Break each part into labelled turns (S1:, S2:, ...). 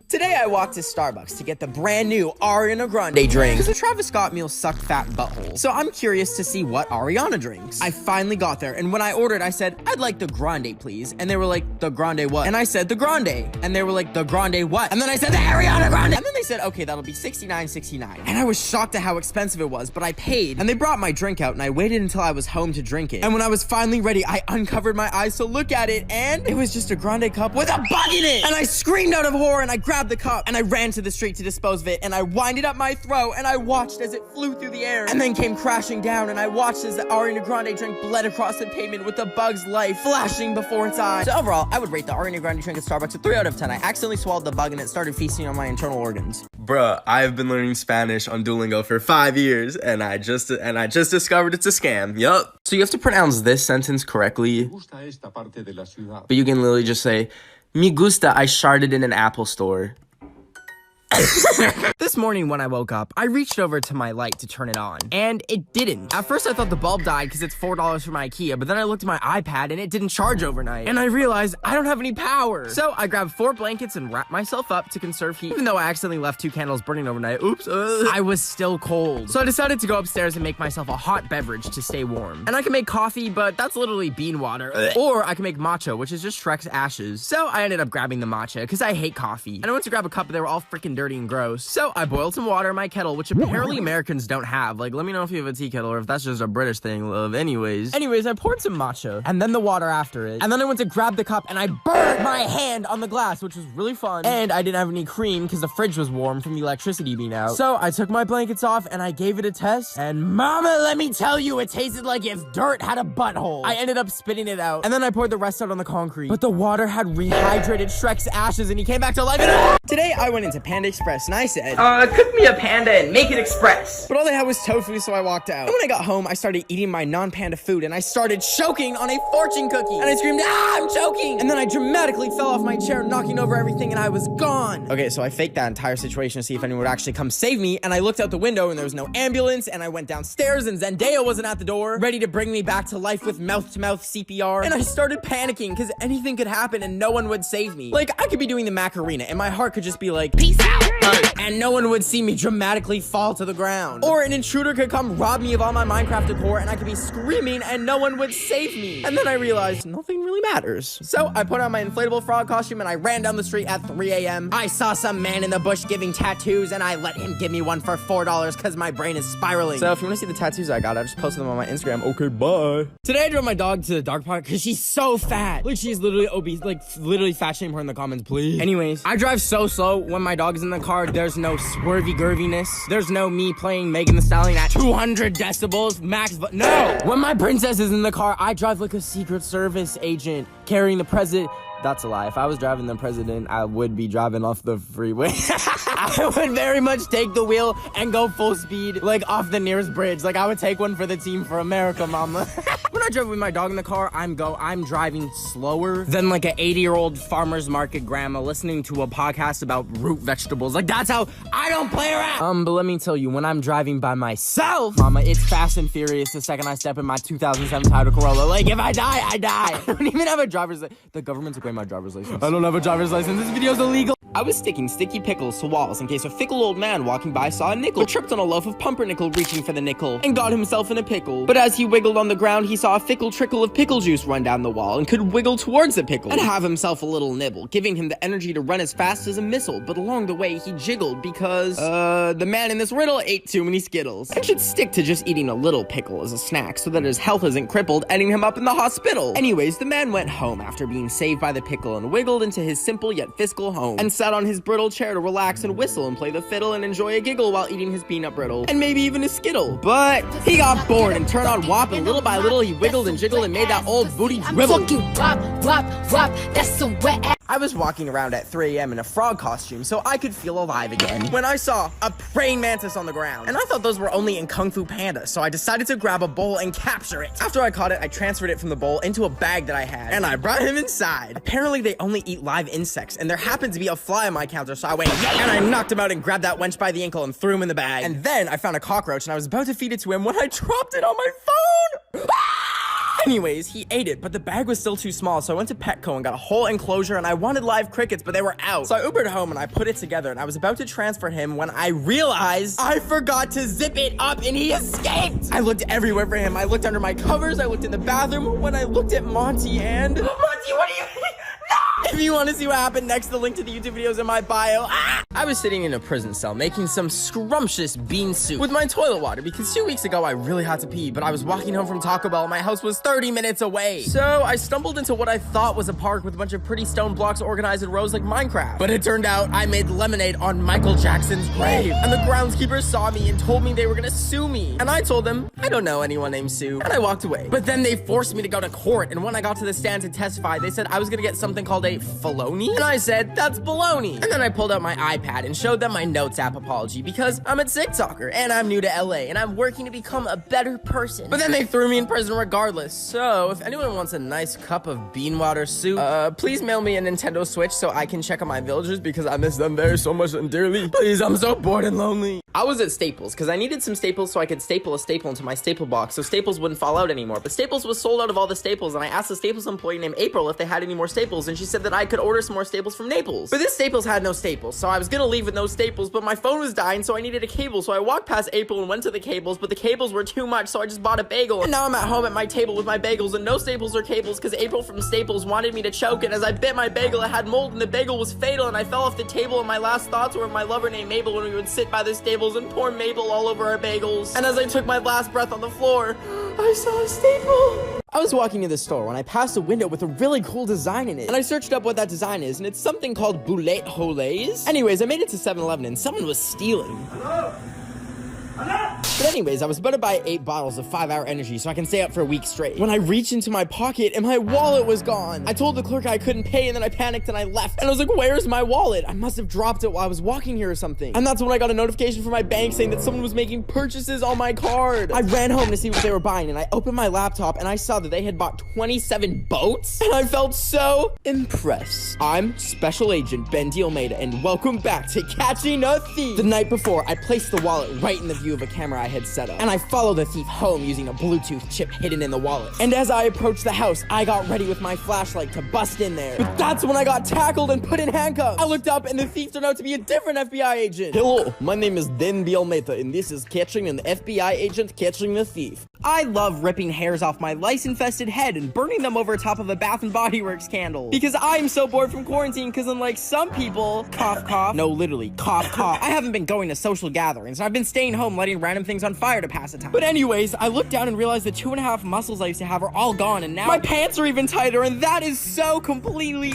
S1: Today I walked to Starbucks to get the brand new Ariana Grande drink, because the Travis Scott meal sucked fat butthole. So I'm curious to see what Ariana drinks. I finally got there, and when I ordered, I said, I'd like the Grande, please. And they were like, the Grande what? And I said, the Grande. And they were like, the Grande what? And then I said, the Ariana Grande. And then they said, okay, that'll be $69.69. And I was shocked at how expensive it was, but I paid. And they brought my drink out, and I waited until I was home to drink it. And when I was finally ready, I uncovered my eyes to look at it, and it was just a Grande cup with a bug in it. And I screamed out of horror, and I grabbed the cup, and I ran to the street to dispose of it, and I winded up my throat, and I watched as it flew through the air, and then came crashing down, and I watched as the Ariana Grande drink bled across the pavement with the bug's life flashing before its eyes. So overall, I would rate the Ariana Grande drink at Starbucks a 3 out of 10. I accidentally swallowed the bug, and it started feasting on my internal organs.
S2: Bruh, I've been learning Spanish on Duolingo for 5 years, and I just discovered it's a scam. Yup. So you have to pronounce this sentence correctly, but you can literally just say, "Me gusta, I sharted in an Apple store."
S1: This morning when I woke up, I reached over to my light to turn it on, and it didn't. At first I thought the bulb died because it's $4 from IKEA, but then I looked at my iPad and it didn't charge overnight, and I realized I don't have any power. So I grabbed 4 blankets and wrapped myself up to conserve heat, even though I accidentally left 2 candles burning overnight. Oops. I was still cold. So I decided to go upstairs and make myself a hot beverage to stay warm. And I can make coffee, but that's literally bean water. Or I can make matcha, which is just Shrek's ashes. So I ended up grabbing the matcha because I hate coffee. And I went to grab a cup, but they were all freaking dirty and gross. So I boiled some water in my kettle, which apparently Americans don't have. Like, let me know if you have a tea kettle or if that's just a British thing, love. Anyways, I poured some matcha and then the water after it. And then I went to grab the cup and I burned my hand on the glass, which was really fun. And I didn't have any cream because the fridge was warm from the electricity being out. So I took my blankets off and I gave it a test. And mama, let me tell you, it tasted like if dirt had a butthole. I ended up spitting it out. And then I poured the rest out on the concrete. But the water had rehydrated Shrek's ashes and he came back to life. Today I went into Panda Express and I said,
S3: cook me a panda and make it express.
S1: But all they had was tofu, so I walked out. And when I got home, I started eating my non-panda food, and I started choking on a fortune cookie. And I screamed, ah, I'm choking! And then I dramatically fell off my chair, knocking over everything, and I was gone. Okay, so I faked that entire situation to see if anyone would actually come save me, and I looked out the window, and there was no ambulance, and I went downstairs, and Zendaya wasn't at the door, ready to bring me back to life with mouth-to-mouth CPR. And I started panicking, because anything could happen, and no one would save me. Like, I could be doing the Macarena, and my heart could just be like, peace out! And no one would see me dramatically fall to the ground. Or an intruder could come rob me of all my Minecraft decor and I could be screaming and no one would save me. And then I realized nothing really matters. So I put on my inflatable frog costume and I ran down the street at 3 a.m. I saw some man in the bush giving tattoos and I let him give me one for $4 because my brain is spiraling. So if you want to see the tattoos I got, I just posted them on my Instagram. Okay, bye. Today I drove my dog to the dog park because she's so fat. Like, she's literally obese. Like, literally fat shame her in the comments, please. Anyways, I drive so slow when my dog is in the car. There's no swervy-gerviness. There's no me playing Megan Thee Stallion at 200 decibels max, but no! When my princess is in the car, I drive like a Secret Service agent carrying the president. That's a lie. If I was driving the president, I would be driving off the freeway. I would very much take the wheel and go full speed, like off the nearest bridge. Like, I would take one for the team for America, mama. When I drove with my dog in the car, I'm driving slower than like an 80-year-old farmer's market grandma listening to a podcast about root vegetables. Like, that's how I don't play around. But let me tell you, when I'm driving by myself, mama, it's fast and furious the second I step in my 2007 Toyota Corolla. Like, if I die, I die. I don't even have a driver's license. The government's my driver's license. I don't have a driver's license. This video's illegal. I was sticking sticky pickles to walls in case a fickle old man walking by saw a nickel, but tripped on a loaf of pumpernickel reaching for the nickel and got himself in a pickle. But as he wiggled on the ground, he saw a fickle trickle of pickle juice run down the wall and could wiggle towards the pickle and have himself a little nibble, giving him the energy to run as fast as a missile. But along the way, he jiggled because, the man in this riddle ate too many Skittles and should stick to just eating a little pickle as a snack so that his health isn't crippled, ending him up in the hospital. Anyways, the man went home after being saved by the pickle and wiggled into his simple yet fiscal home and sat on his brittle chair to relax and whistle and play the fiddle and enjoy a giggle while eating his peanut brittle and maybe even a Skittle. But he got bored and turned on WAP, and little by little he wiggled and jiggled and made that old booty dribble. That's some wet ass. I was walking around at 3 a.m. in a frog costume so I could feel alive again when I saw a praying mantis on the ground, and I thought those were only in Kung Fu Panda, so I decided to grab a bowl and capture it. After I caught it, I transferred it from the bowl into a bag that I had, and I brought him inside. Apparently they only eat live insects, and there happened to be a fly on my counter, so I went, yeah, and I knocked him out and grabbed that wench by the ankle and threw him in the bag. And then I found a cockroach, and I was about to feed it to him when I dropped it on my phone. Anyways, he ate it, but the bag was still too small, so I went to Petco and got a whole enclosure, and I wanted live crickets, but they were out. So I Ubered home and I put it together, and I was about to transfer him when I realized I forgot to zip it up and he escaped. I looked everywhere for him. I looked under my covers, I looked in the bathroom, when I looked at Monty and... Monty, what are you... If you want to see what happened next, the link to the YouTube video is in my bio. I was sitting in a prison cell making some scrumptious bean soup with my toilet water because 2 weeks ago I really had to pee, but I was walking home from Taco Bell and my house was 30 minutes away. So I stumbled into what I thought was a park with a bunch of pretty stone blocks organized in rows like Minecraft. But it turned out I made lemonade on Michael Jackson's grave. And the groundskeepers saw me and told me they were gonna sue me. And I told them, I don't know anyone named Sue. And I walked away. But then they forced me to go to court, and when I got to the stand to testify, they said I was gonna get something called a felony? And I said, that's baloney. And then I pulled out my iPad and showed them my Notes app apology because I'm a TikToker and I'm new to LA and I'm working to become a better person. But then they threw me in prison regardless. So if anyone wants a nice cup of bean water soup, please mail me a Nintendo Switch so I can check on my villagers because I miss them very so much and dearly. Please, I'm so bored and lonely. I was at Staples because I needed some staples so I could staple a staple into my staple box so staples wouldn't fall out anymore. But Staples was sold out of all the staples, and I asked a Staples employee named April if they had any more staples, and she said that I could order some more staples from Naples. But this Staples had no staples, so I was gonna leave with no staples, but my phone was dying, so I needed a cable. So I walked past April and went to the cables, but the cables were too much, so I just bought a bagel. And now I'm at home at my table with my bagels and no staples or cables because April from Staples wanted me to choke, and as I bit my bagel, it had mold and the bagel was fatal, and I fell off the table, and my last thoughts were of my lover named Mabel when we would sit by the stables and pour Mabel all over our bagels. And as I took my last breath on the floor, I saw a staple. I was walking in the store when I passed a window with a really cool design in it, and I searched up what that design is, and it's something called boulet holés. Anyways, I made it to 7-Eleven and someone was stealing. Hello? But anyways, I was about to buy 8 bottles of 5-hour energy so I can stay up for a week straight when I reached into my pocket and my wallet was gone. I told the clerk I couldn't pay, and then I panicked and I left. And I was like, where's my wallet? I must have dropped it while I was walking here or something. And that's when I got a notification from my bank saying that someone was making purchases on my card. I ran home to see what they were buying, and I opened my laptop and I saw that they had bought 27 boats, and I felt so impressed. I'm Special Agent Ben Almeida, and welcome back to Catching a Thief. The night before, I placed the wallet right in the view of a camera I had set up, and I followed the thief home using a Bluetooth chip hidden in the wallet. And as I approached the house, I got ready with my flashlight to bust in there. But that's when I got tackled and put in handcuffs. I looked up and the thief turned out to be a different FBI agent. Hello, my name is Ben Almeida, and this is Catching an FBI Agent Catching the Thief. I love ripping hairs off my lice-infested head and burning them over top of a Bath & Body Works candle because I'm so bored from quarantine, because unlike some people, cough cough, no literally, cough cough, I haven't been going to social gatherings, and I've been staying home lighting random things on fire to pass the time. But anyways, I looked down and realized the 2.5 muscles I used to have are all gone, and now my pants are even tighter, and that is so completely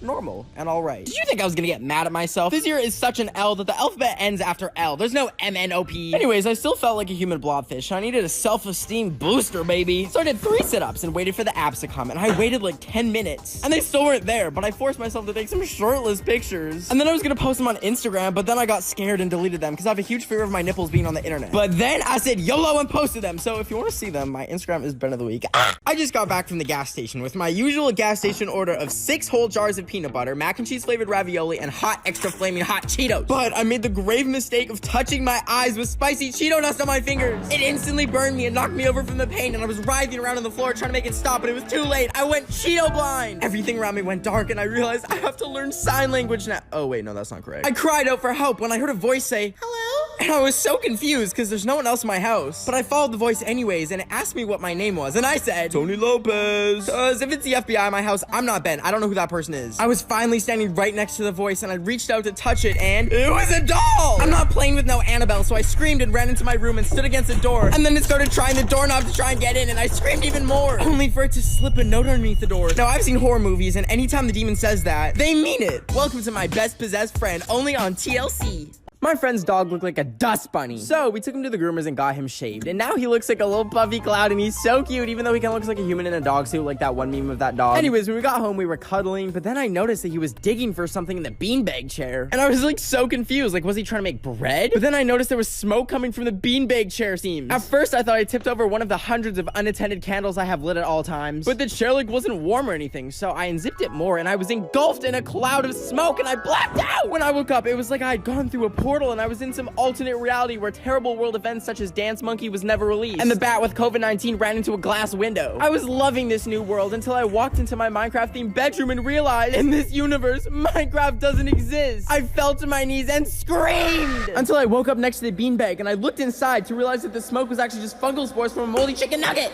S1: normal and all right. Did you think I was gonna get mad at myself? This year is such an L that the alphabet ends after L. There's no MNOP. Anyways, I still felt like a human blobfish. I needed a self-esteem booster, baby. So I did 3 sit-ups and waited for the apps to come, and I waited like 10 minutes. And they still weren't there, but I forced myself to take some shirtless pictures. And then I was gonna post them on Instagram, but then I got scared and deleted them because I have a huge fear of my nipples being on the internet. But then I said YOLO and posted them. So if you want to see them, my Instagram is BenOfTheWeek. I just got back from the gas station with my usual gas station order of 6 whole jars of peanut butter, mac and cheese flavored ravioli, and hot extra flaming hot Cheetos. But I made the grave mistake of touching my eyes with spicy Cheeto dust on my fingers. It instantly burned me and knocked me over from the pain, and I was writhing around on the floor trying to make it stop, but it was too late. I went Cheeto blind. Everything around me went dark, and I realized I have to learn sign language now. Oh wait, no, that's not correct. I cried out for help when I heard a voice say, hello? And I was so confused because there's no one else in my house. But I followed the voice anyways, and it asked me what my name was, and I said, Tony Lopez. Because if it's the FBI in my house, I'm not Ben. I don't know who that person is. I was finally standing right next to the voice, and I reached out to touch it, and it was a doll! I'm not playing with no Annabelle, so I screamed and ran into my room and stood against the door, and then it started trying the doorknob to try and get in, and I screamed even more, only for it to slip a note underneath the door. Now, I've seen horror movies, and anytime the demon says that, they mean it. Welcome to my best possessed friend, only on TLC. My friend's dog looked like a dust bunny. So we took him to the groomers and got him shaved. And now he looks like a little puffy cloud, and he's so cute, even though he kind of looks like a human in a dog suit, like that one meme of that dog. Anyways, when we got home, we were cuddling, but then I noticed that he was digging for something in the beanbag chair. And I was like so confused. Like, was he trying to make bread? But then I noticed there was smoke coming from the beanbag chair seams. At first, I thought I tipped over one of the hundreds of unattended candles I have lit at all times. But the chair like wasn't warm or anything, so I unzipped it more, and I was engulfed in a cloud of smoke, and I blacked out! When I woke up, it was like I had gone through a portal. portal and I was in some alternate reality where terrible world events such as Dance Monkey was never released, and the bat with COVID-19 ran into a glass window. I was loving this new world until I walked into my Minecraft-themed bedroom and realized, in this universe, Minecraft doesn't exist. I fell to my knees and screamed! Until I woke up next to the beanbag and I looked inside to realize that the smoke was actually just fungal spores from a moldy chicken nugget.